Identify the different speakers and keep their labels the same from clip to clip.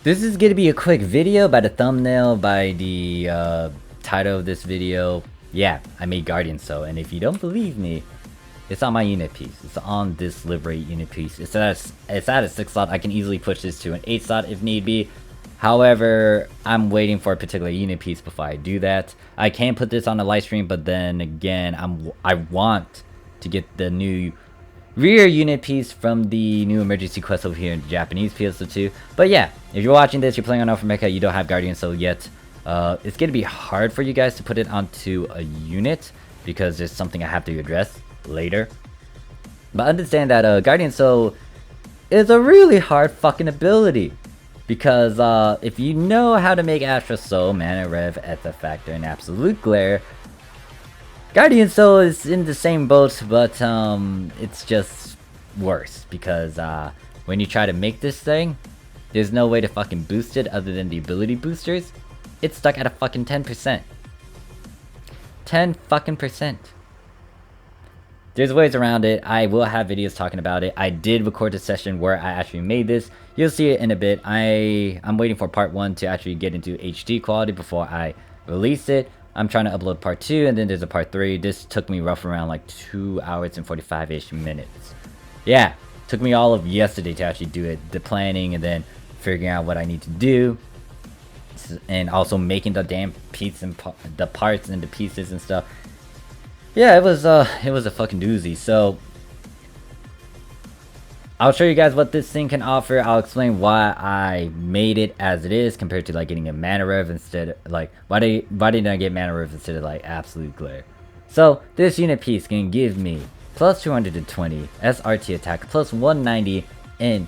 Speaker 1: This is gonna be a quick video. By the thumbnail, by the title of this video, yeah, I made Guardian Soul, and if you don't believe me, it's on my unit piece. It's on this Liberate unit piece. It's at a 6 slot. I can easily push this to an 8 slot if need be. However, I'm waiting for a particular unit piece before I do that. I can put this on a live stream, but then again, I want to get the new rear unit piece from the new emergency quest over here in Japanese PSO2. But yeah, if you're watching this, you're playing on Alpha Mecha, you don't have Guardian Soul yet, it's gonna be hard for you guys to put it onto a unit because there's something I have to address later. But understand that Guardian Soul is a really hard fucking ability. Because if you know how to make Astral Soul, Mana Rev, Ether Factor, and Absolute Glare, Guardian Soul is in the same boat, but it's just worse. Because when you try to make this thing, there's no way to fucking boost it other than the ability boosters. It's stuck at a fucking 10%. 10 fucking percent. There's ways around it. I will have videos talking about it. I did record a session where I actually made this. You'll see it in a bit. I'm waiting for part 1 to actually get into HD quality before I release it. I'm trying to upload part 2, and then there's a part 3. This took me rough around like 2 hours and 45-ish minutes. Yeah, took me all of yesterday to actually do it. The planning and then figuring out what I need to do. And also making the damn piece and the parts and the pieces and stuff. Yeah, it was a fucking doozy. So I'll show you guys what this thing can offer. I'll explain why I made it as it is compared to like getting a Mana Rev instead. Like why didn't I get Mana Rev instead of like Absolute Glare? So this unit piece can give me plus 220 SRT attack, plus 190 in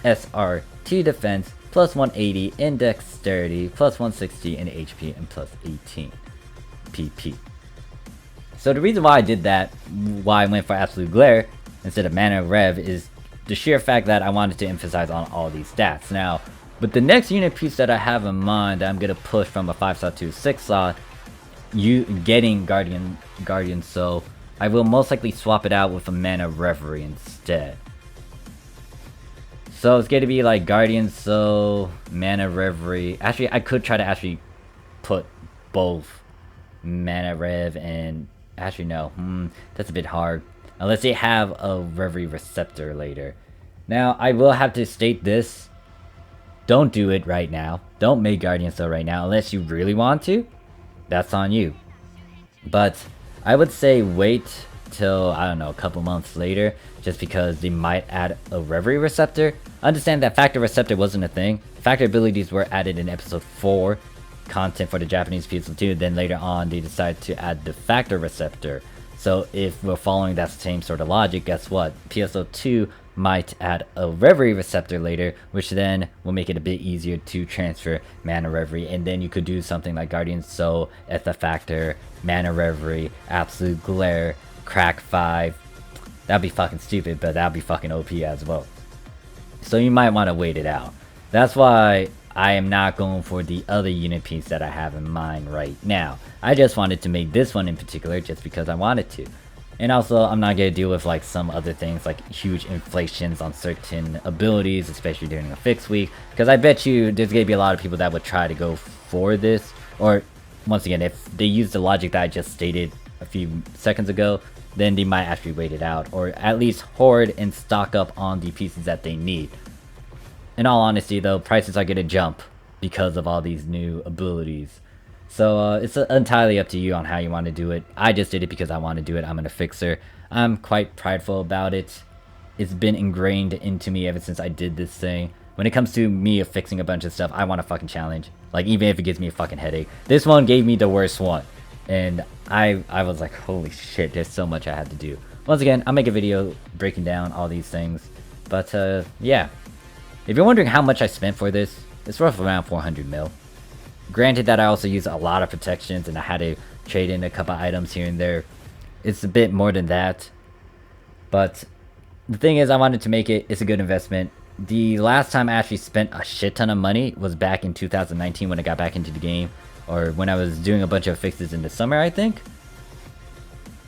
Speaker 1: SRT defense, plus 180 in dexterity, plus 160 in HP, and plus 18 PP. So the reason why I did that, why I went for Absolute Glare instead of Mana Rev, is the sheer fact that I wanted to emphasize on all these stats. Now, with the next unit piece that I have in mind that I'm going to push from a 5 slot to a 6 slot, getting Guardian Soul, I will most likely swap it out with a Mana Reverie instead. So it's going to be like Guardian Soul, Mana Reverie. Actually, I could try to actually put both Mana Rev and... Actually, no. That's a bit hard. Unless they have a Reverie Receptor later. Now, I will have to state this. Don't do it right now. Don't make Guardian Soul right now. Unless you really want to. That's on you. But I would say wait till, I don't know, a couple months later. Just because they might add a Reverie Receptor. Understand that Factor Receptor wasn't a thing. Factor abilities were added in episode 4. Content for the Japanese PSO2, then later on they decided to add the Factor Receptor. So if we're following that same sort of logic, guess what? PSO2 might add a Reverie Receptor later, which then will make it a bit easier to transfer Mana Reverie, and then you could do something like Guardian Soul, Ether Factor, Mana Reverie, Absolute Glare, Crack 5. That'd be fucking stupid, but that'd be fucking OP as well. So you might want to wait it out. That's why I am not going for the other unit piece that I have in mind right now. I just wanted to make this one in particular just because I wanted to. And also, I'm not going to deal with like some other things like huge inflations on certain abilities, especially during a fixed week. Because I bet you there's going to be a lot of people that would try to go for this. Or, once again, if they use the logic that I just stated a few seconds ago, then they might actually wait it out. Or at least hoard and stock up on the pieces that they need. In all honesty though, prices are going to jump because of all these new abilities. So it's entirely up to you on how you want to do it. I just did it because I want to do it. I'm an affixer. I'm quite prideful about it. It's been ingrained into me ever since I did this thing. When it comes to me affixing a bunch of stuff, I want a fucking challenge. Like even if it gives me a fucking headache. This one gave me the worst one. And I was like, holy shit, there's so much I had to do. Once again, I'll make a video breaking down all these things. But yeah. If you're wondering how much I spent for this, it's roughly around 400 mil. Granted that I also use a lot of protections and I had to trade in a couple items here and there. It's a bit more than that. But the thing is, I wanted to make it. It's a good investment. The last time I actually spent a shit ton of money was back in 2019 when I got back into the game. Or when I was doing a bunch of fixes in the summer, I think.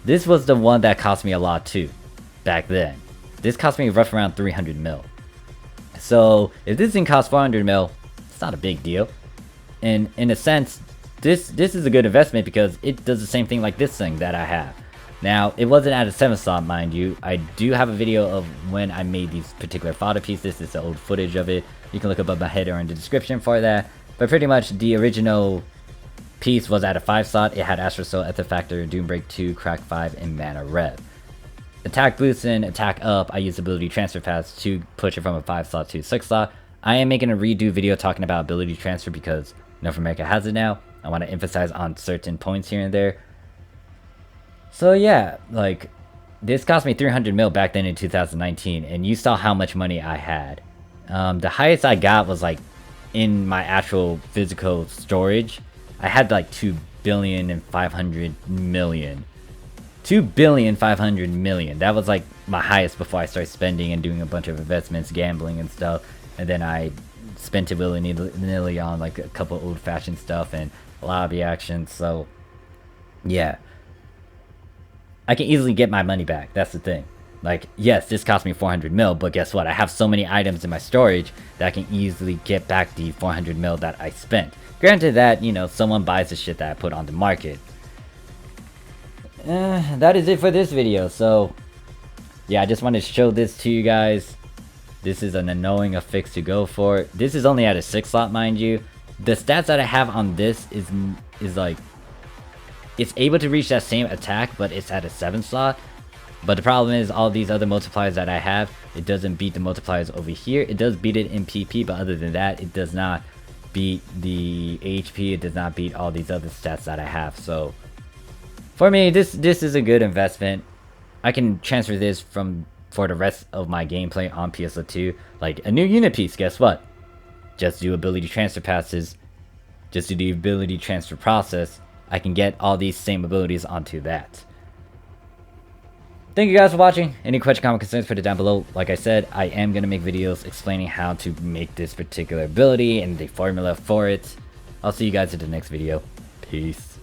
Speaker 1: This was the one that cost me a lot too, back then. This cost me rough around 300 mil. So if this thing costs 400 mil, it's not a big deal. And in a sense, this is a good investment because it does the same thing like this thing that I have. Now, it wasn't at a 7 slot, mind you. I do have a video of when I made these particular fodder pieces. It's the old footage of it. You can look above my head or in the description for that. But pretty much the original piece was at a 5 slot. It had Astral, Ether Factor, Doom Break 2, Crack 5, and Mana Rev. Attack boost and attack up, I use ability transfer paths to push it from a 5 slot to 6 slot. I am making a redo video talking about ability transfer because North America has it now. I want to emphasize on certain points here and there. So yeah, like, this cost me 300 mil back then in 2019, and you saw how much money I had. The highest I got was like in my actual physical storage. I had like 2,500,000,000. 2,500,000,000. That was like my highest before I started spending and doing a bunch of investments, gambling and stuff. And then I spent it willy-nilly on like a couple old-fashioned stuff and lobby actions. So yeah, I can easily get my money back. That's the thing. Like, yes, this cost me 400 mil, but guess what? I have so many items in my storage that I can easily get back the 400 mil that I spent. Granted that, you know, someone buys the shit that I put on the market. That is it for this video. So yeah, I just wanted to show this to you guys. This is an annoying affix to go for. This is only at a 6 slot, mind you. The stats that I have on this is like, it's able to reach that same attack, but it's at a 7 slot. But the problem is all these other multipliers that I have, it doesn't beat the multipliers over here. It does beat it in PP, but other than that, it does not beat the HP. It does not beat all these other stats that I have. So for me, this is a good investment. I can transfer this for the rest of my gameplay on PSO2. Like a new unit piece, guess what? Just do ability transfer passes. Just do the ability transfer process. I can get all these same abilities onto that. Thank you guys for watching. Any question, comment, concerns, put it down below. Like I said, I am going to make videos explaining how to make this particular ability and the formula for it. I'll see you guys in the next video. Peace.